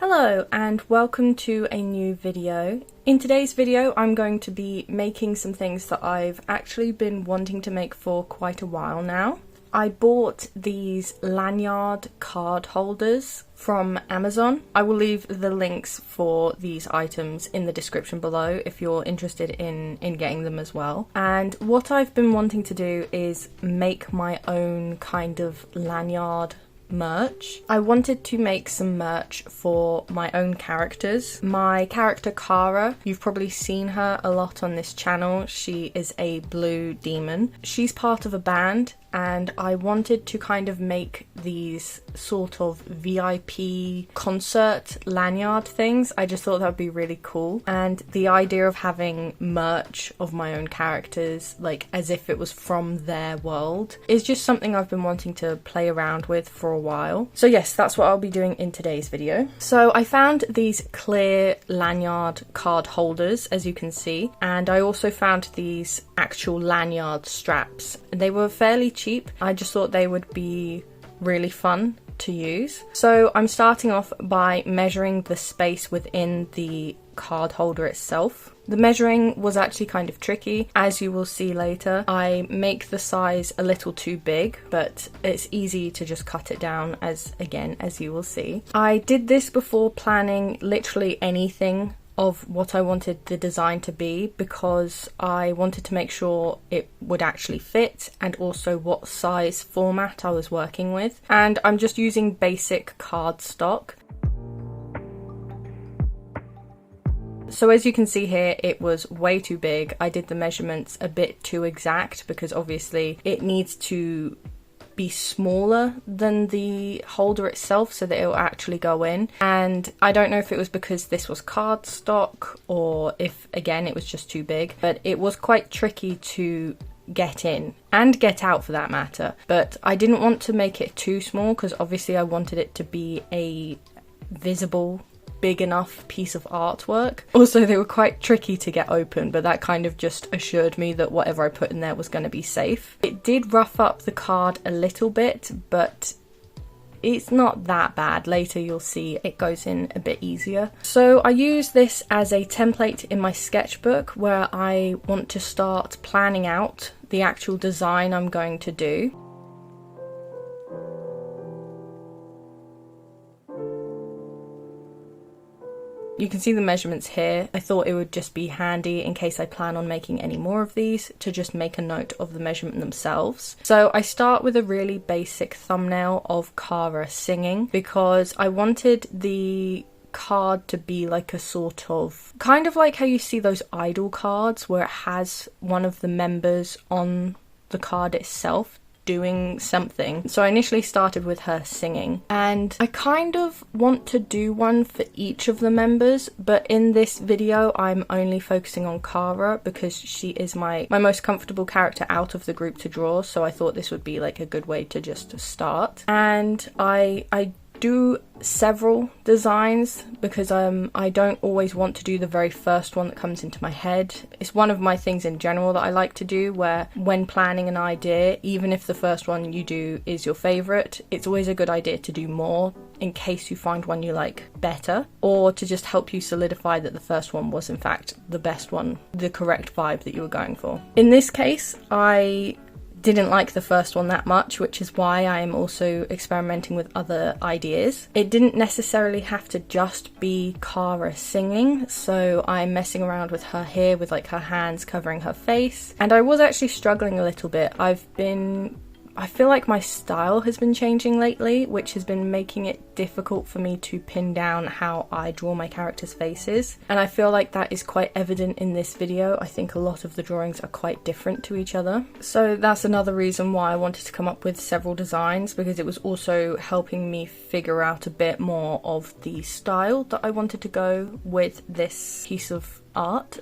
Hello and welcome to a new video. In today's video I'm going to be making some things that I've actually been wanting to make for quite a while now. I bought these lanyard card holders from Amazon. I will leave the links for these items in the description below if you're interested in getting them as well. And what I've been wanting to do is make my own kind of lanyard merch. I wanted to make some merch for my own characters. My character Kara, you've probably seen her a lot on this channel. She is a blue demon. She's part of a band and I wanted to kind of make these sort of VIP concert lanyard things. I just thought that would be really cool, and the idea of having merch of my own characters, like as if it was from their world, is just something I've been wanting to play around with for a while. So yes, that's what I'll be doing in today's video. So I found these clear lanyard card holders, as you can see, and I also found these actual lanyard straps. They were fairly cheap. I just thought they would be really fun to use. So I'm starting off by measuring the space within the card holder itself. The measuring was actually kind of tricky, as you will see later. I make the size a little too big, but it's easy to just cut it down as you will see. I did this before planning literally anything of what I wanted the design to be, because I wanted to make sure it would actually fit and also what size format I was working with. And I'm just using basic cardstock. So as you can see here, it was way too big. I did the measurements a bit too exact because obviously it needs to be smaller than the holder itself so that it will actually go in. And I don't know if it was because this was cardstock or if again it was just too big, but it was quite tricky to get in and get out for that matter. But I didn't want to make it too small because obviously I wanted it to be a visible, big enough piece of artwork. Also, they were quite tricky to get open, but that kind of just assured me that whatever I put in there was going to be safe. It did rough up the card a little bit, but it's not that bad. Later you'll see it goes in a bit easier. So I use this as a template in my sketchbook where I want to start planning out the actual design I'm going to do. You can see the measurements here. I thought it would just be handy in case I plan on making any more of these to just make a note of the measurement themselves. So I start with a really basic thumbnail of Kara singing because I wanted the card to be like a sort of, kind of like how you see those idol cards where it has one of the members on the card itself doing something. So I initially started with her singing, and I kind of want to do one for each of the members, but in this video I'm only focusing on Kara because she is my most comfortable character out of the group to draw, so I thought this would be like a good way to just start. And I do several designs because I don't always want to do the very first one that comes into my head. It's one of my things in general that I like to do, where when planning an idea, even if the first one you do is your favorite, it's always a good idea to do more in case you find one you like better, or to just help you solidify that the first one was in fact the best one, the correct vibe that you were going for. In this case, I didn't like the first one that much, which is why I am also experimenting with other ideas. It didn't necessarily have to just be Kara singing, so I'm messing around with her here with like her hands covering her face. And I was actually struggling a little bit. I feel like my style has been changing lately, which has been making it difficult for me to pin down how I draw my characters' faces. And I feel like that is quite evident in this video. I think a lot of the drawings are quite different to each other. So that's another reason why I wanted to come up with several designs, because it was also helping me figure out a bit more of the style that I wanted to go with this piece of art.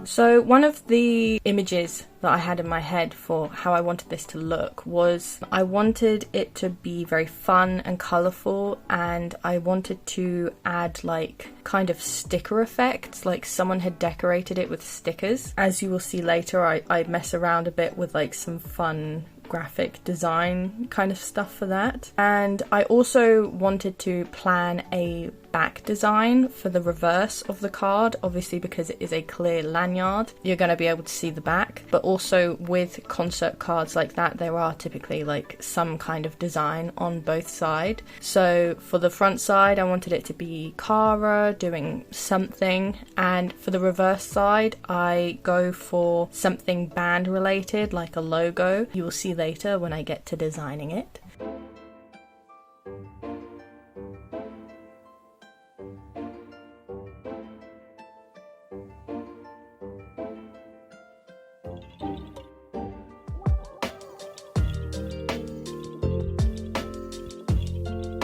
So one of the images that I had in my head for how I wanted this to look was I wanted it to be very fun and colourful, and I wanted to add like kind of sticker effects, like someone had decorated it with stickers. As you will see later, I mess around a bit with like some fun graphic design kind of stuff for that. And I also wanted to plan a back design for the reverse of the card, obviously because it is a clear lanyard, you're going to be able to see the back, but also with concert cards like that there are typically like some kind of design on both sides. So for the front side I wanted it to be Cara doing something, and for the reverse side I go for something band related like a logo. You will see later when I get to designing it.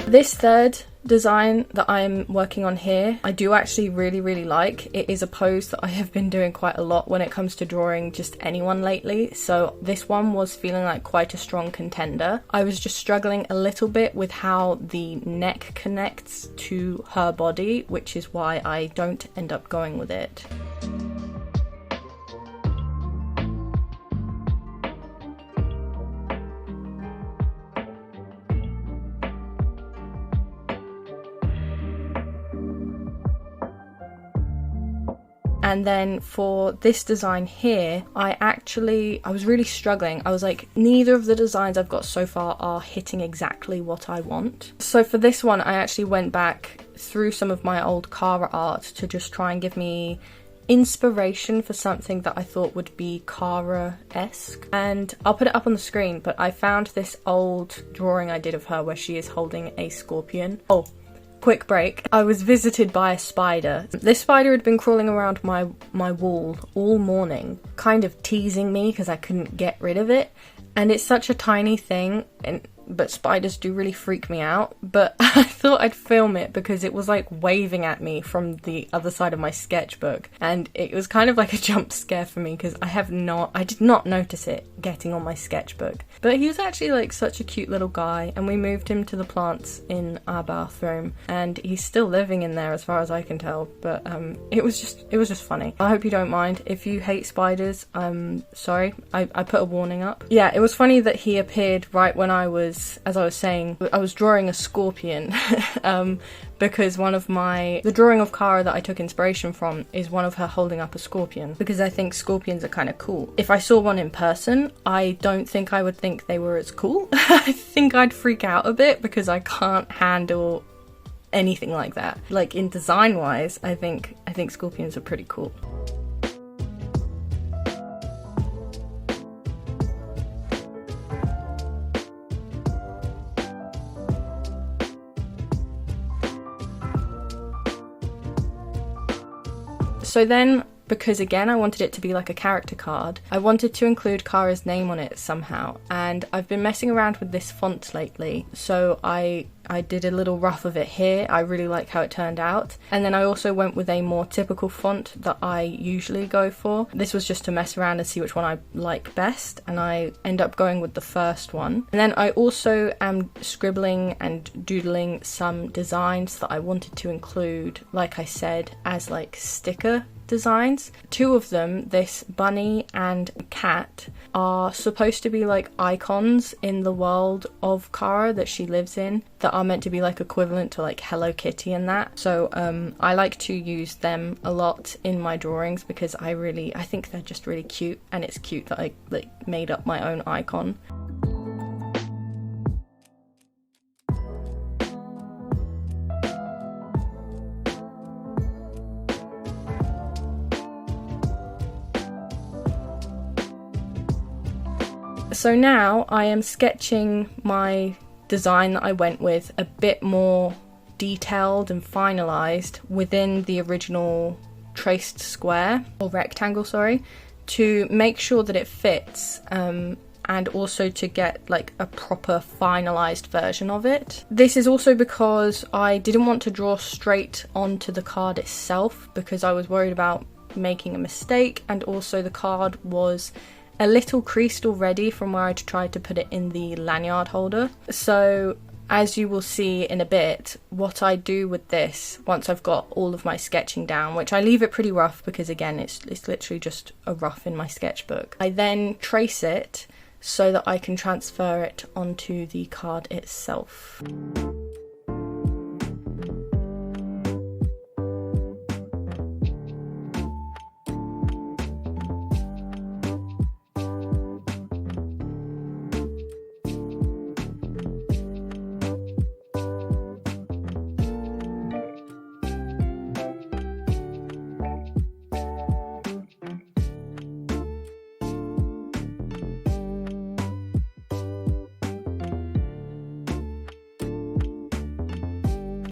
This third design that I'm working on here, I do actually really like. It is a pose that I have been doing quite a lot when it comes to drawing just anyone lately, so this one was feeling like quite a strong contender. I was just struggling a little bit with how the neck connects to her body, which is why I don't end up going with it. And then for this design here, I was really struggling. I was like, neither of the designs I've got so far are hitting exactly what I want. So for this one, I actually went back through some of my old Cara art to just try and give me inspiration for something that I thought would be Cara-esque. And I'll put it up on the screen, but I found this old drawing I did of her where she is holding a scorpion. Oh, quick break. I was visited by a spider. This spider had been crawling around my wall all morning, kind of teasing me because I couldn't get rid of it. And it's such a tiny thing, but spiders do really freak me out. But I thought I'd film it because it was like waving at me from the other side of my sketchbook, and it was kind of like a jump scare for me because I did not notice it getting on my sketchbook. But he was actually like such a cute little guy, and we moved him to the plants in our bathroom, and he's still living in there as far as I can tell. But it was just funny. I hope you don't mind if you hate spiders. Sorry, I put a warning up. Yeah, it was funny that he appeared right when as I was saying, I was drawing a scorpion because the drawing of Cara that I took inspiration from is one of her holding up a scorpion, because I think scorpions are kind of cool. If I saw one in person, I don't think I would think they were as cool. I think I'd freak out a bit because I can't handle anything like that. Like in design wise, I think scorpions are pretty cool. So then, because again I wanted it to be like a character card, I wanted to include Cara's name on it somehow, and I've been messing around with this font lately, so I did a little rough of it here. I really like how it turned out. And then I also went with a more typical font that I usually go for. This was just to mess around and see which one I like best, and I end up going with the first one. And then I also am scribbling and doodling some designs that I wanted to include, like I said, as like sticker designs. Two of them, this bunny and cat, are supposed to be like icons in the world of Cara that she lives in, that are meant to be like equivalent to like Hello Kitty and that. So I like to use them a lot in my drawings because I think they're just really cute, and it's cute that I like made up my own icon. So now I am sketching my design that I went with a bit more detailed and finalised within the original traced square, or rectangle, sorry, to make sure that it fits, and also to get like a proper finalised version of it. This is also because I didn't want to draw straight onto the card itself, because I was worried about making a mistake, and also the card was a little creased already from where I'd tried to put it in the lanyard holder. So as you will see in a bit, what I do with this once I've got all of my sketching down, which I leave it pretty rough because again it's literally just a rough in my sketchbook, I then trace it so that I can transfer it onto the card itself.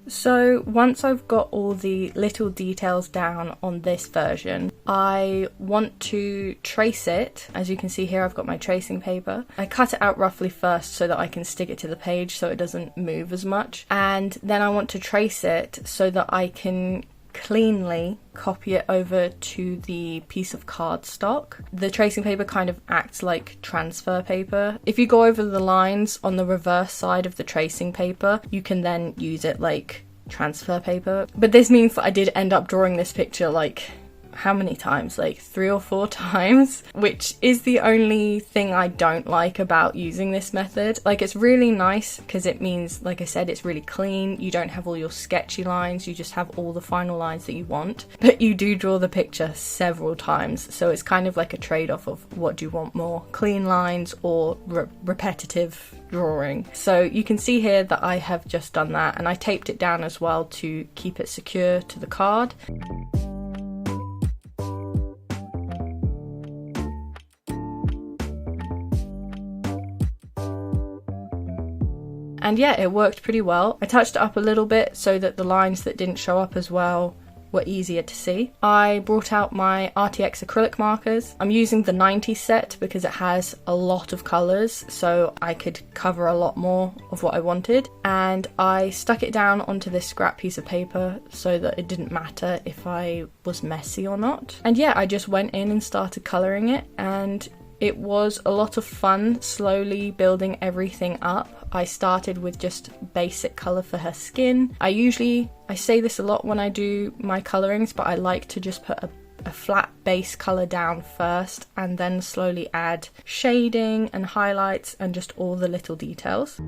So once I've got all the little details down on this version, I want to trace it. As you can see here, I've got my tracing paper. I cut it out roughly first so that I can stick it to the page so it doesn't move as much. And then I want to trace it so that I can cleanly copy it over to the piece of cardstock. The tracing paper kind of acts like transfer paper. If you go over the lines on the reverse side of the tracing paper, you can then use it like transfer paper. But this means that I did end up drawing this picture like how many times? Like 3 or 4 times, which is the only thing I don't like about using this method. Like, it's really nice because it means, like I said, it's really clean. You don't have all your sketchy lines, you just have all the final lines that you want, but you do draw the picture several times, so it's kind of like a trade-off of what do you want more, clean lines or repetitive drawing. So you can see here that I have just done that, and I taped it down as well to keep it secure to the card. And yeah, it worked pretty well. I touched it up a little bit so that the lines that didn't show up as well were easier to see. I brought out my Arrtx acrylic markers. I'm using the 90 set because it has a lot of colours, so I could cover a lot more of what I wanted. And I stuck it down onto this scrap piece of paper so that it didn't matter if I was messy or not. And yeah, I just went in and started colouring it, and it was a lot of fun slowly building everything up. I started with just basic colour for her skin. I say this a lot when I do my colourings, but I like to just put a flat base colour down first and then slowly add shading and highlights and just all the little details.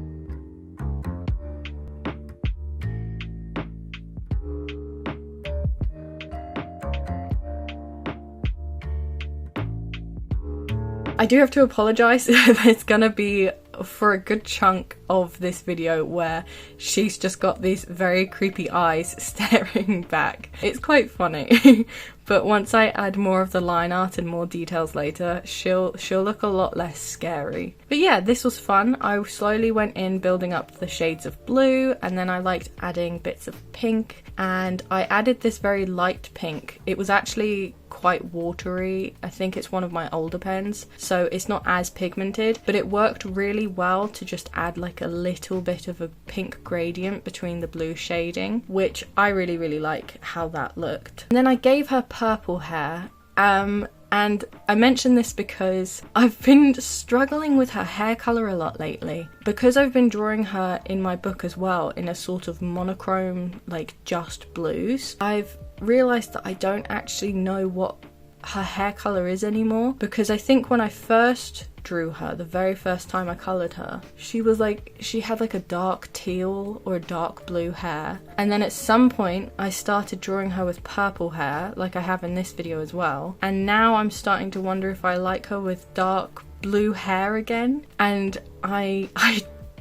I do have to apologise, there's gonna be for a good chunk of this video where she's just got these very creepy eyes staring back. It's quite funny, but once I add more of the line art and more details later, she'll look a lot less scary. But yeah, this was fun. I slowly went in building up the shades of blue, and then I liked adding bits of pink, and I added this very light pink. It was actually quite watery. I think it's one of my older pens, so it's not as pigmented, but it worked really well to just add like a little bit of a pink gradient between the blue shading, which I really like how that looked. And then I gave her purple hair, and I mention this because I've been struggling with her hair colour a lot lately. Because I've been drawing her in my book as well in a sort of monochrome, like just blues, I've realised that I don't actually know what her hair colour is anymore, because I think when I first drew her, the very first time I coloured her, she had like a dark teal or a dark blue hair, and then at some point I started drawing her with purple hair like I have in this video as well, and now I'm starting to wonder if I like her with dark blue hair again, and I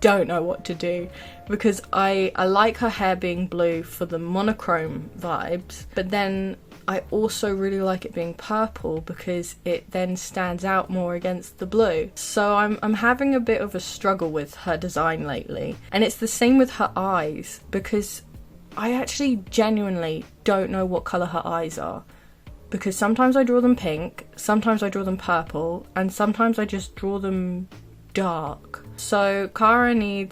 don't know what to do, because I like her hair being blue for the monochrome vibes, but then I also really like it being purple because it then stands out more against the blue. So I'm having a bit of a struggle with her design lately. And it's the same with her eyes, because I actually genuinely don't know what colour her eyes are. Because sometimes I draw them pink, sometimes I draw them purple, and sometimes I just draw them dark. So I need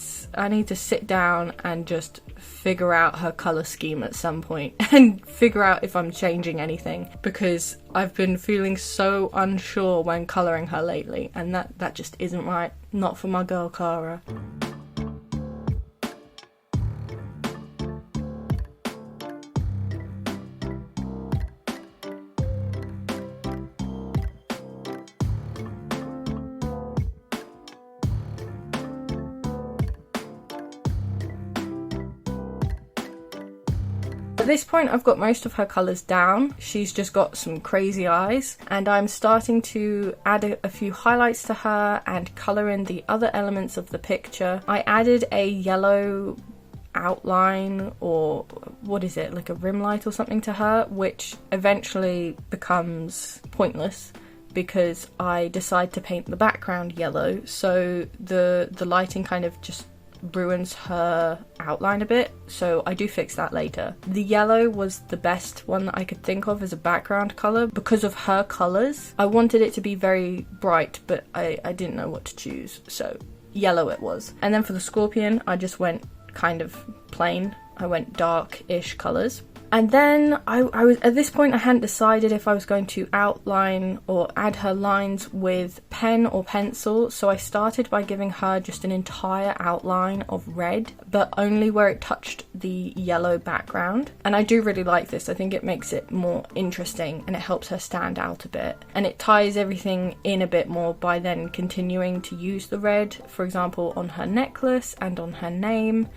to sit down and just figure out her colour scheme at some point and figure out if I'm changing anything, because I've been feeling so unsure when colouring her lately, and that just isn't right. Not for my girl Cara. At this point I've got most of her colours down. She's just got some crazy eyes, and I'm starting to add a few highlights to her and colour in the other elements of the picture. I added a yellow outline, or what is it, like a rim light or something to her, which eventually becomes pointless because I decide to paint the background yellow, so the lighting kind of just ruins her outline a bit, so I do fix that later. The yellow was the best one that I could think of as a background colour because of her colours. I wanted it to be very bright, but I didn't know what to choose, so yellow it was. And then for the scorpion, I just went kind of plain. I went dark-ish colours. And then I was at this point I hadn't decided if I was going to outline or add her lines with pen or pencil, so I started by giving her just an entire outline of red, but only where it touched the yellow background. And I do really like this. I think it makes it more interesting and it helps her stand out a bit, and it ties everything in a bit more by then continuing to use the red, for example on her necklace and on her name.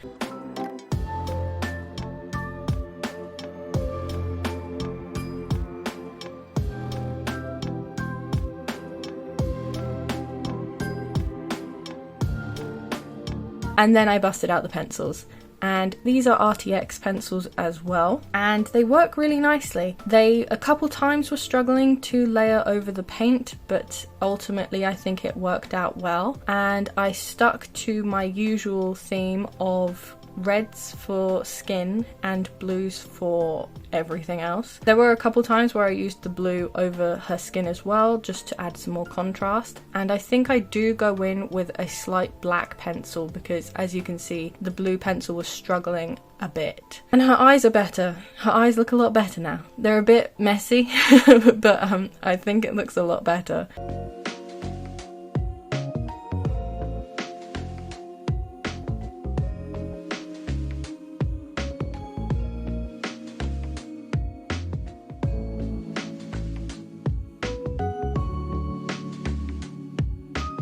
And then I busted out the pencils. And these are Arrtx pencils as well, and they work really nicely. They a couple times were struggling to layer over the paint, but ultimately I think it worked out well. And I stuck to my usual theme of reds for skin and blues for everything else. There were a couple times where I used the blue over her skin as well, just to add some more contrast. And I think I do go in with a slight black pencil because, as you can see, the blue pencil was struggling a bit. And her eyes are better. Her eyes look a lot better now. They're a bit messy, but I think it looks a lot better.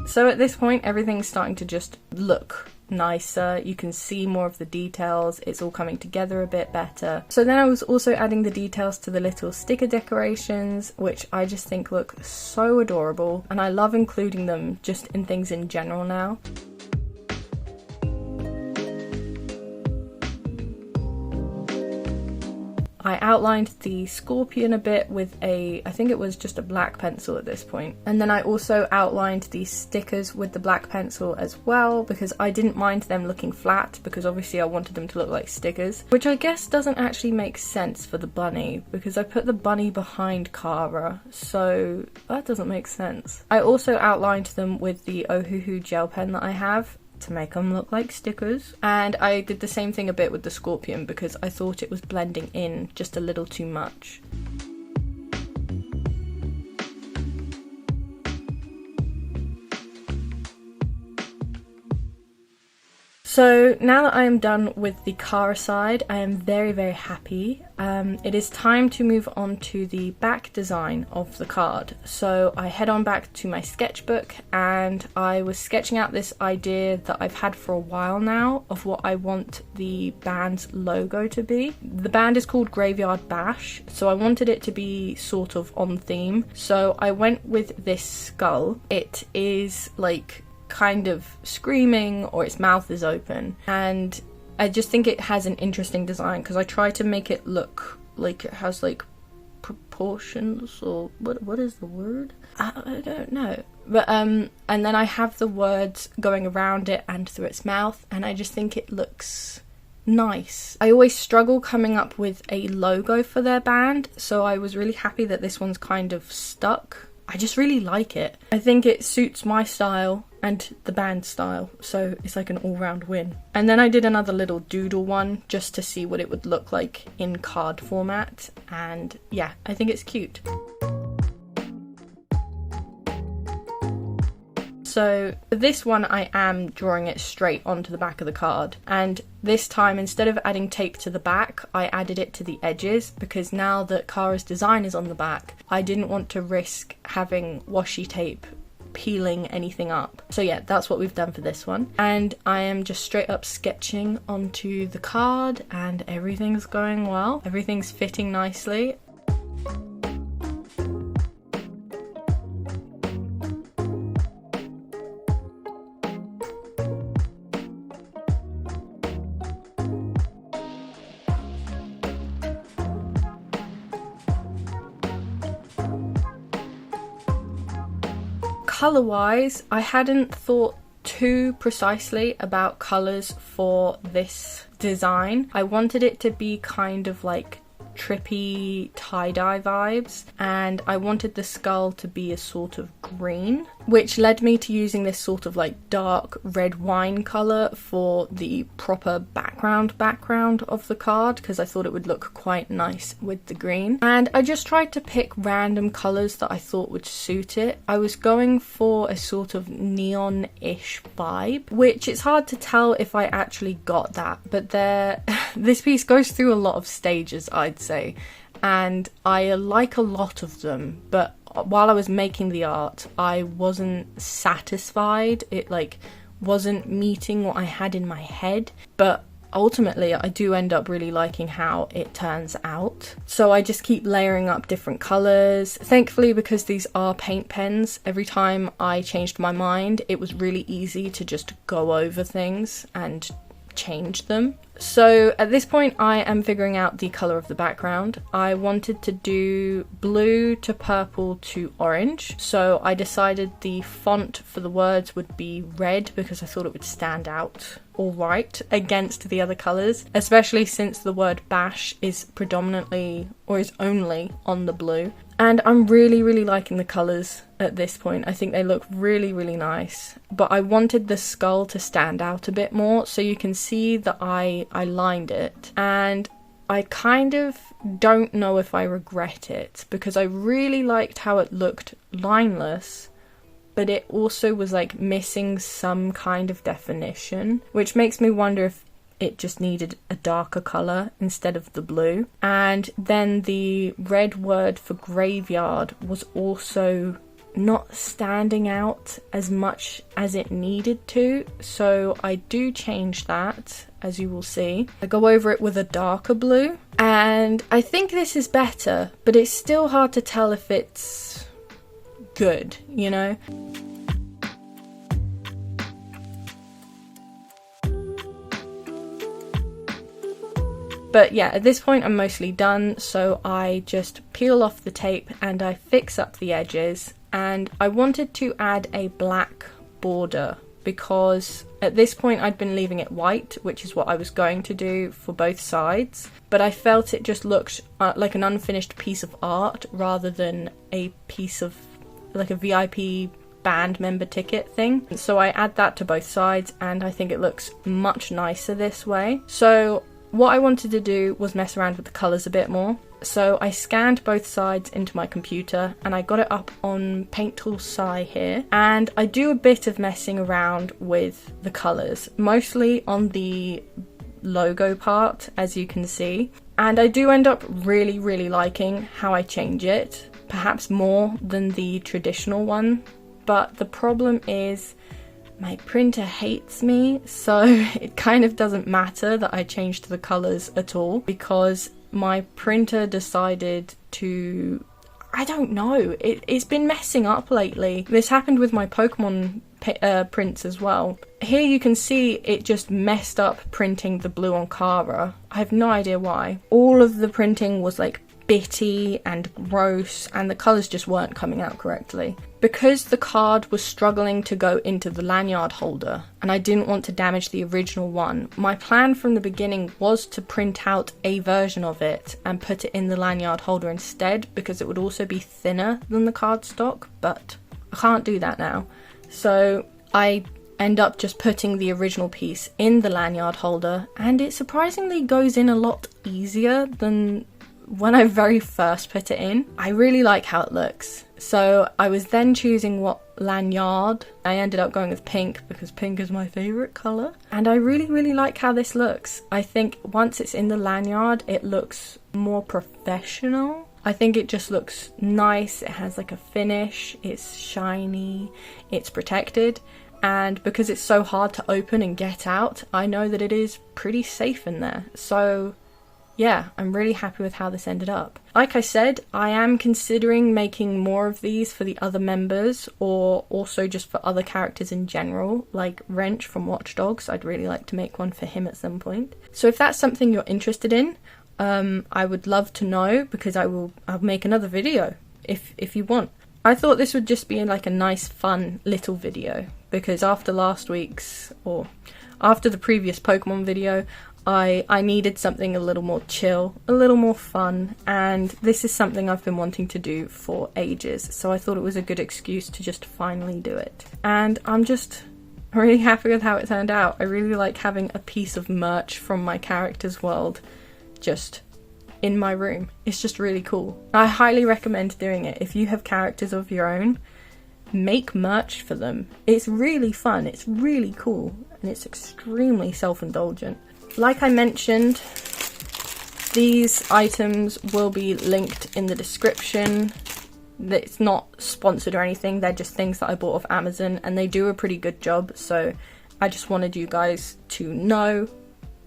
So at this point everything's starting to just look nicer. You can see more of the details. It's all coming together a bit better. So then I was also adding the details to the little sticker decorations, which I just think look so adorable, and I love including them just in things in general now. I outlined the scorpion a bit with I think it was just a black pencil at this point. And then I also outlined these stickers with the black pencil as well, because I didn't mind them looking flat, because obviously I wanted them to look like stickers, which I guess doesn't actually make sense for the bunny, because I put the bunny behind Cara, so that doesn't make sense. I also outlined them with the Ohuhu gel pen that I have, to make them look like stickers. And I did the same thing a bit with the scorpion because I thought it was blending in just a little too much. So now that I am done with the Cara side, I am very, very happy. It is time to move on to the back design of the card. So I head on back to my sketchbook and I was sketching out this idea that I've had for a while now of what I want the band's logo to be. The band is called Graveyard Bash, so I wanted it to be sort of on theme. So I went with this skull. It is like kind of screaming, or its mouth is open, and I just think it has an interesting design because I try to make it look like it has like proportions, or what is the word? I don't know, but and then I have the words going around it and through its mouth, and I just think it looks nice. I always struggle coming up with a logo for their band, so I was really happy that this one's kind of stuck. I just really like it. I think it suits my style, and the band style, so it's like an all-round win. And then I did another little doodle one just to see what it would look like in card format, and yeah, I think it's cute. So for this one I am drawing it straight onto the back of the card, and this time instead of adding tape to the back I added it to the edges, because now that Kara's design is on the back I didn't want to risk having washi tape peeling anything up. So yeah, that's what we've done for this one, and I am just straight up sketching onto the card and everything's going well, everything's fitting nicely. Colour-wise, I hadn't thought too precisely about colours for this design. I wanted it to be kind of like trippy tie-dye vibes, and I wanted the skull to be a sort of green, which led me to using this sort of like dark red wine colour for the proper background of the card, because I thought it would look quite nice with the green. And I just tried to pick random colours that I thought would suit it. I was going for a sort of neon-ish vibe, which it's hard to tell if I actually got that, but this piece goes through a lot of stages, I'd say, and I like a lot of them, but while I was making the art I wasn't satisfied. It like wasn't meeting what I had in my head, but ultimately I do end up really liking how it turns out. So I just keep layering up different colours. Thankfully, because these are paint pens, every time I changed my mind it was really easy to just go over things and change them. So at this point I am figuring out the colour of the background. I wanted to do blue to purple to orange, so I decided the font for the words would be red because I thought it would stand out alright against the other colours, especially since the word bash is predominantly or is only on the blue. And I'm really liking the colours at this point. I think they look really nice, but I wanted the skull to stand out a bit more, so you can see that I lined it, and I kind of don't know if I regret it, because I really liked how it looked lineless, but it also was like missing some kind of definition, which makes me wonder if it just needed a darker colour instead of the blue. And then the red word for graveyard was also not standing out as much as it needed to, so I do change that, as you will see. I go over it with a darker blue, and I think this is better, but it's still hard to tell if it's good, you know? But yeah, at this point I'm mostly done, so I just peel off the tape and I fix up the edges. And I wanted to add a black border because at this point I'd been leaving it white, which is what I was going to do for both sides, but I felt it just looked like an unfinished piece of art rather than a piece of like a VIP band member ticket thing. So I add that to both sides and I think it looks much nicer this way. So what I wanted to do was mess around with the colours a bit more. So I scanned both sides into my computer and I got it up on Paint Tool Sci here, and I do a bit of messing around with the colours, mostly on the logo part, as you can see, and I do end up really liking how I change it, perhaps more than the traditional one, but the problem is my printer hates me, so it kind of doesn't matter that I changed the colours at all, because my printer decided to, I don't know, it's been messing up lately. This happened with my Pokemon prints as well. Here you can see it just messed up printing the blue on Kara. I have no idea why. All of the printing was like bitty and gross and the colours just weren't coming out correctly. Because the card was struggling to go into the lanyard holder and I didn't want to damage the original one, my plan from the beginning was to print out a version of it and put it in the lanyard holder instead, because it would also be thinner than the cardstock, but I can't do that now. So I end up just putting the original piece in the lanyard holder, and it surprisingly goes in a lot easier than when I very first put it in. I really like how it looks. So I was then choosing what lanyard. I ended up going with pink because pink is my favourite colour. And I really like how this looks. I think once it's in the lanyard, it looks more professional. I think it just looks nice. It has like a finish. It's shiny. It's protected. And because it's so hard to open and get out, I know that it is pretty safe in there. So yeah, I'm really happy with how this ended up. Like I said, I am considering making more of these for the other members, or also just for other characters in general, like Wrench from Watch Dogs. I'd really like to make one for him at some point. So if that's something you're interested in, I would love to know, because I'll make another video if you want. I thought this would just be like a nice fun little video, because after last week's, or after the previous Pokemon video, I needed something a little more chill, a little more fun, and this is something I've been wanting to do for ages, so I thought it was a good excuse to just finally do it. And I'm just really happy with how it turned out. I really like having a piece of merch from my character's world just in my room. It's just really cool. I highly recommend doing it. If you have characters of your own, make merch for them. It's really fun, it's really cool, and it's extremely self-indulgent. Like I mentioned, these items will be linked in the description. It's not sponsored or anything, they're just things that I bought off Amazon, and they do a pretty good job, so I just wanted you guys to know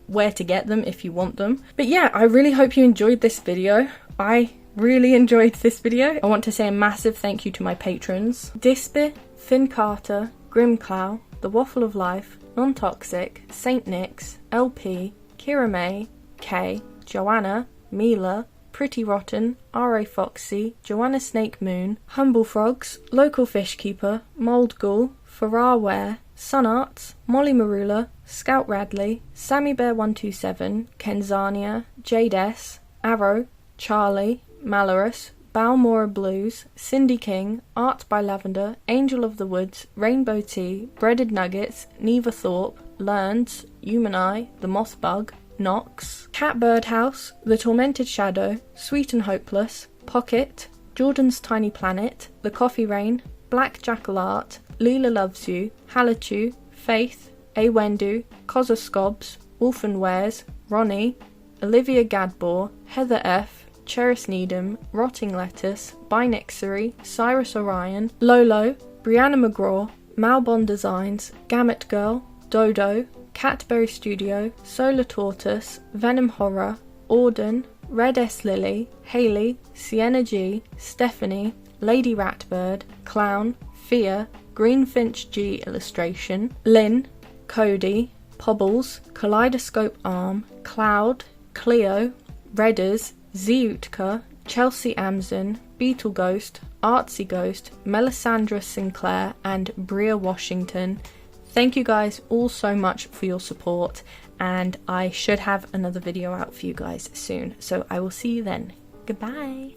where to get them if you want them. But yeah, I really hope you enjoyed this video. I really enjoyed this video. I want to say a massive thank you to my patrons: Dispe, Finn Carter, Grimclow, The Waffle of Life, Non-Toxic, Saint Nick's, LP, Kira May, Kay, Joanna, Mila, Pretty Rotten, R.A. Foxy, Joanna Snake Moon, Humble Frogs, Local Fishkeeper, Mould Ghoul, Farrar Ware, Sun Arts, Molly Marula, Scout Radley, Sammy Bear 127, Kenzania, Jade S, Arrow, Charlie, Malorus, Balmora Blues, Cindy King, Art by Lavender, Angel of the Woods, Rainbow Tea, Breaded Nuggets, Neva Thorpe, Learns, Human Eye, The Moth Bug, Knox, Cat Birdhouse, The Tormented Shadow, Sweet and Hopeless, Pocket, Jordan's Tiny Planet, The Coffee Rain, Black Jackal Art, Leela Loves You, Halachu, Faith, A Wendu, Koza Scobs, Wolf and Wares, Ronnie, Olivia Gadbor, Heather F, Cheris Needham, Rotting Lettuce, Binexary, Cyrus Orion, Lolo, Brianna McGraw, Malbon Designs, Gamut Girl, Dodo, Catberry Studio, Solar Tortoise, Venom Horror, Auden, Red S Lily, Hayley, Sienna G, Stephanie, Lady Ratbird, Clown, Fia, Greenfinch G Illustration, Lynn, Cody, Pobbles, Kaleidoscope Arm, Cloud, Cleo, Redders, Ziutka, Chelsea Amson, Beetle Ghost, Artsy Ghost, Melisandre Sinclair, and Bria Washington. Thank you guys all so much for your support, and I should have another video out for you guys soon, so I will see you then. Goodbye!